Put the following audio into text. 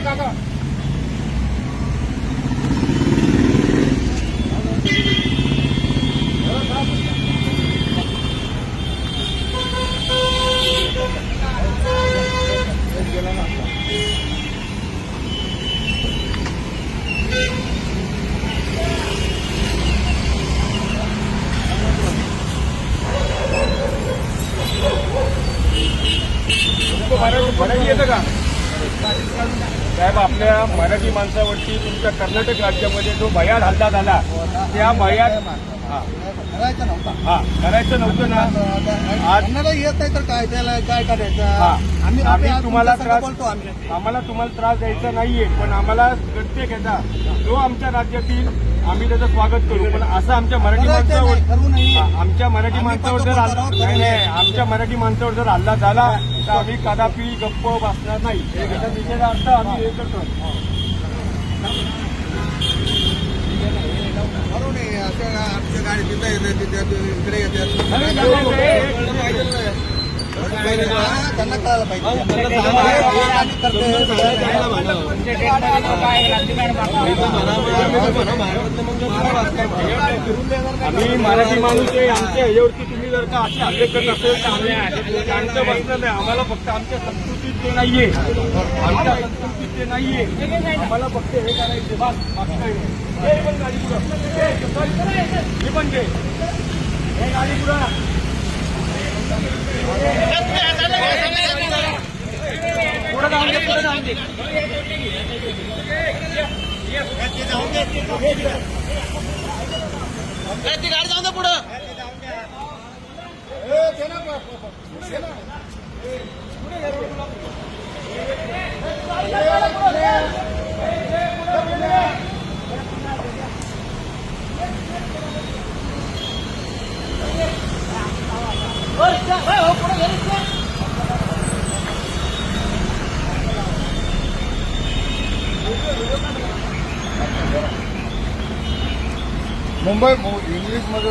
काका मराठी येतं का साहेब? आपल्या मराठी माणसावरती तुमच्या कर्नाटक राज्यामध्ये जो भयाल हल्ला झाला त्या भयाल करायचं नव्हतं ना. आज येत नाही तर काय त्याला काय करायचं? आम्ही तुम्हाला त्रास आम्हाला तुम्हाला त्रास द्यायचा नाहीये, पण आम्हाला गट्टे घ्यायचा जो आमच्या राज्यातील आम्ही त्याचं स्वागत करू. पण असं आमच्या मराठी माणसावर आमच्या मराठी माणसावर जर आमच्या मराठी माणसावर जर हल्ला झाला तर आम्ही कदापि गप्प बसणार नाही. त्याचा विषयाचा अर्थ आम्ही हे करतो. आमच्या गाडी तिथे येते इकडे येते त्यांना कळायला पाहिजे. आम्ही मराठी माणूस आहे. आमच्या ह्याच्यावरती तुम्ही जर का असे हल्ले करत असेल तर आम्ही शांत बसणार नाही. आम्हाला फक्त आमच्या संस्कृतीत ते नाहीये, आमच्या संस्कृतीत ते नाहीये. आम्हाला फक्त हे करायचे बाकी काही नाही. हे पण गाडी पुढं, हे पण घे, हे गाडी पुढं. पुढे जाऊन दे, पुढे जाऊन दे. ती गाडी जाऊन दे पुढं. मुंबई इंग्लिश मध्ये